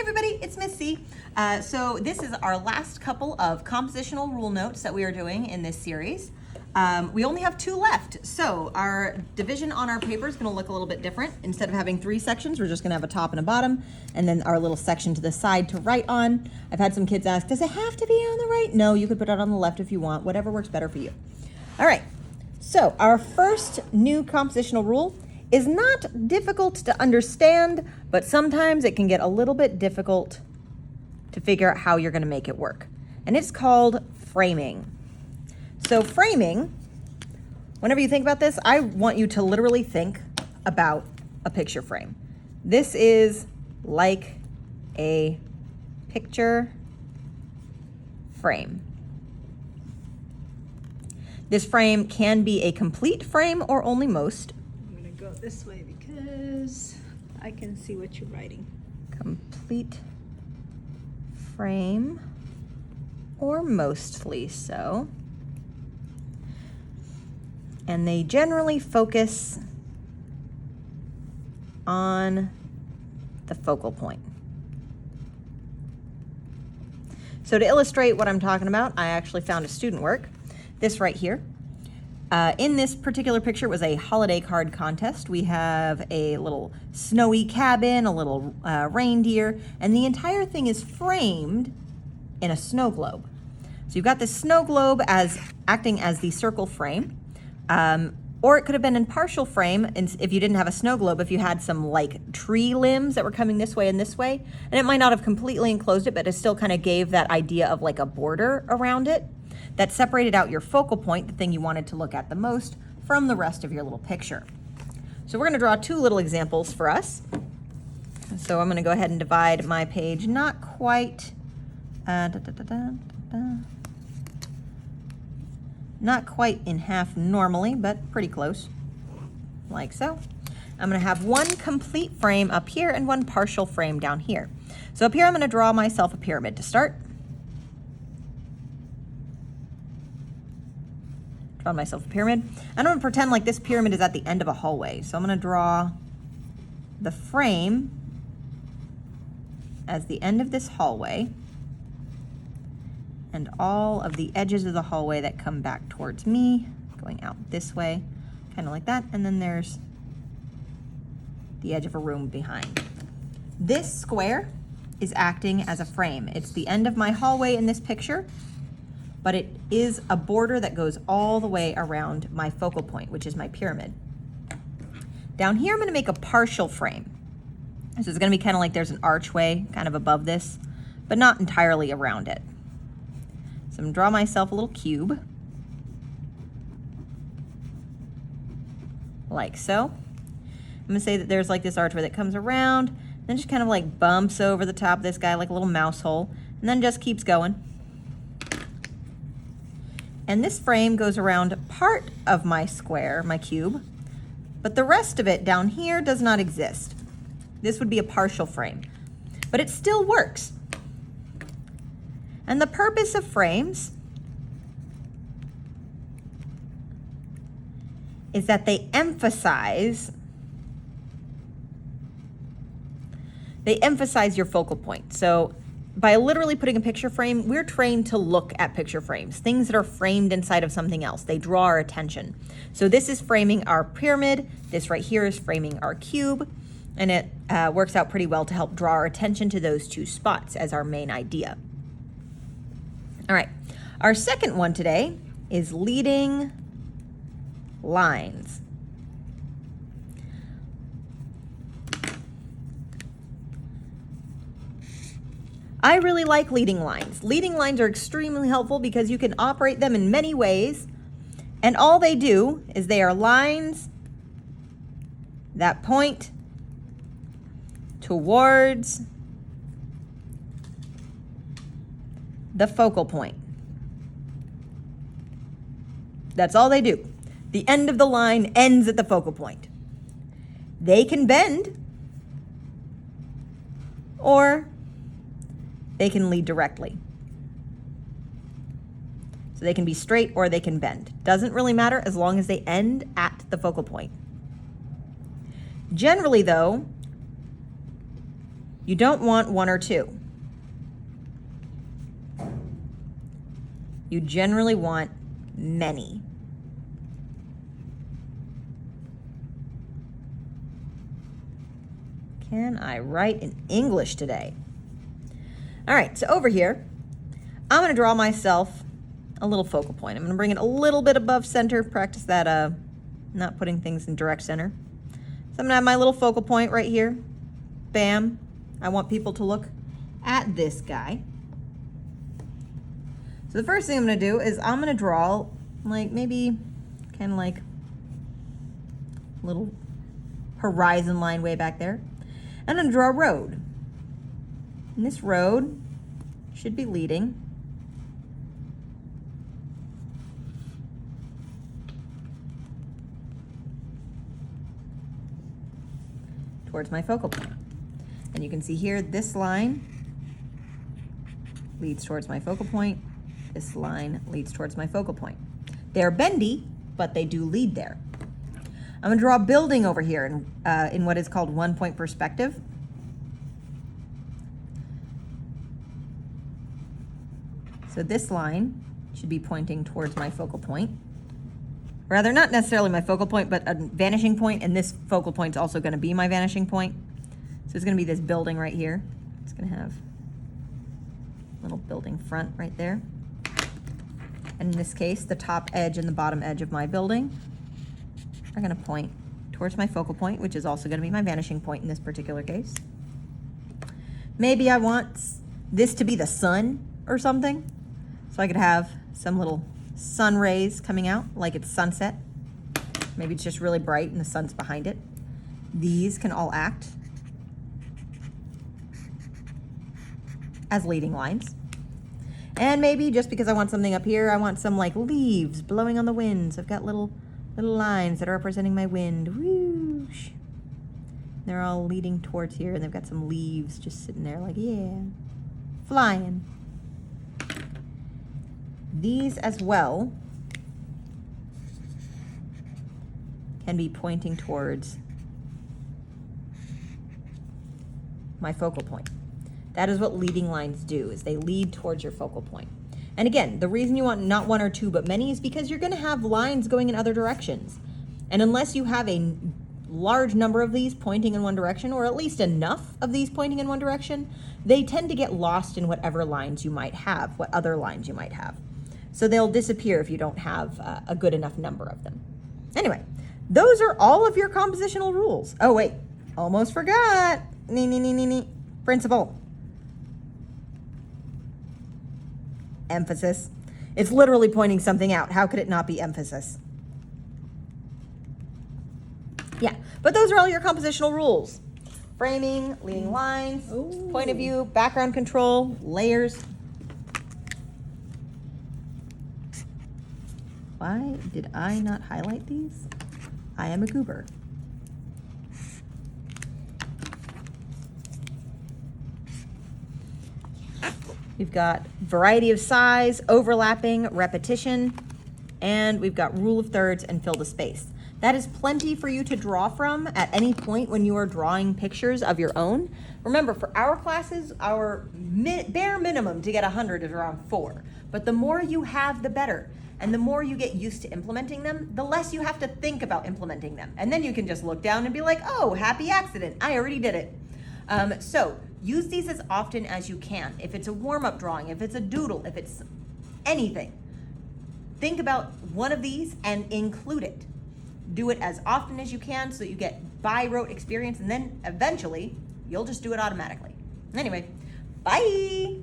everybody, it's Miss C. So this is our last couple of compositional rule notes that we are doing in this series. We only have 2 left, so our division on our paper is going to look a little bit different. Instead of having 3 sections, we're just going to have a top and a bottom, and then our little section to the side to write on. I've had some kids ask, does it have to be on the right? No, you could put it on the left if you want, whatever works better for you. All right, so our first new compositional rule is not difficult to understand, but sometimes it can get a little bit difficult to figure out how you're going to make it work. And it's called framing. So framing, whenever you think about this, I want you to literally think about a picture frame. This is like a picture frame. This frame can be a complete frame or only most. I'm going to go this way because I can see what you're writing. Complete frame or mostly so. And they generally focus on the focal point. So to illustrate what I'm talking about, I actually found a student work. This right here. In this particular picture was a holiday card contest. We have a little snowy cabin, a little reindeer, and the entire thing is framed in a snow globe. So you've got this snow globe as acting as the circle frame, or it could have been in partial frame if you didn't have a snow globe, if you had some like tree limbs that were coming this way and this way, and it might not have completely enclosed it, but it still kind of gave that idea of like a border around it that separated out your focal point, the thing you wanted to look at the most, from the rest of your little picture. So we're going to draw 2 little examples for us. So I'm going to go ahead and divide my page not quite not quite in half normally, but pretty close, like so. I'm going to have one complete frame up here and one partial frame down here. So up here I'm going to draw myself a pyramid to start. Draw myself a pyramid. I'm going to pretend like this pyramid is at the end of a hallway. So I'm going to draw the frame as the end of this hallway and all of the edges of the hallway that come back towards me, going out this way, kind of like that. And then there's the edge of a room behind. This square is acting as a frame. It's the end of my hallway in this picture, but it is a border that goes all the way around my focal point, which is my pyramid. Down here, I'm going to make a partial frame. So it's going to be kind of like there's an archway kind of above this, but not entirely around it. So I'm going to draw myself a little cube, like so. I'm going to say that there's like this archway that comes around, then just kind of like bumps over the top of this guy like a little mouse hole, and then just keeps going. And this frame goes around part of my square, my cube, but the rest of it down here does not exist. This would be a partial frame, but it still works. And the purpose of frames is that they emphasize your focal point. So by literally putting a picture frame, we're trained to look at picture frames, things that are framed inside of something else. They draw our attention. So this is framing our pyramid. This right here is framing our cube. And it works out pretty well to help draw our attention to those 2 spots as our main idea. All right, our second one today is leading lines. I really like leading lines. Leading lines are extremely helpful because you can operate them in many ways, and all they do is they are lines that point towards the focal point. That's all they do. The end of the line ends at the focal point. They can bend, or they can lead directly. So they can be straight or they can bend. Doesn't really matter as long as they end at the focal point. Generally though, You don't want 1 or 2. You generally want many. Can I write in English today? All right, so over here, I'm going to draw myself a little focal point. I'm going to bring it a little bit above center, practice that not putting things in direct center. So I'm going to have my little focal point right here. Bam. I want people to look at this guy. So the first thing I'm going to do is I'm going to draw like maybe kind of like a little horizon line way back there. I'm going to draw a road. And this road should be leading towards my focal point. And you can see here, this line leads towards my focal point. This line leads towards my focal point. They're bendy, but they do lead there. I'm going to draw a building over here in what is called 1-point perspective. So this line should be pointing towards my focal point. Rather, not necessarily my focal point, but a vanishing point, and this focal point is also going to be my vanishing point. So it's going to be this building right here. It's going to have a little building front right there. And in this case, the top edge and the bottom edge of my building are going to point towards my focal point, which is also going to be my vanishing point in this particular case. Maybe I want this to be the sun or something. So I could have some little sun rays coming out like it's sunset. Maybe it's just really bright and the sun's behind it. These can all act as leading lines. And maybe just because I want something up here, I want some like leaves blowing on the wind. So I've got little lines that are representing my wind. Whoosh. They're all leading towards here, and they've got some leaves just sitting there like, yeah, flying. These as well can be pointing towards my focal point. That is what leading lines do, is they lead towards your focal point. And again, the reason you want not 1 or 2 but many is because you're going to have lines going in other directions. And unless you have a large number of these pointing in one direction, or at least enough of these pointing in one direction, they tend to get lost in whatever lines you might have, what other lines you might have. So they'll disappear if you don't have a good enough number of them. Anyway, those are all of your compositional rules. Oh wait, almost forgot. Principle. Emphasis. It's literally pointing something out. How could it not be emphasis? Yeah, but those are all your compositional rules. Framing, leading lines, point of view, background control, layers. Why did I not highlight these? I am a goober. We've got variety of size, overlapping, repetition, and we've got rule of thirds and fill the space. That is plenty for you to draw from at any point when you are drawing pictures of your own. Remember, for our classes, our bare minimum to get 100 is around 4. But the more you have, the better. And the more you get used to implementing them, the less you have to think about implementing them. And then you can just look down and be like, oh, happy accident, I already did it. So use these as often as you can. If it's a warm-up drawing, if it's a doodle, if it's anything, think about one of these and include it. Do it as often as you can so that you get by rote experience, and then eventually you'll just do it automatically. Anyway, bye.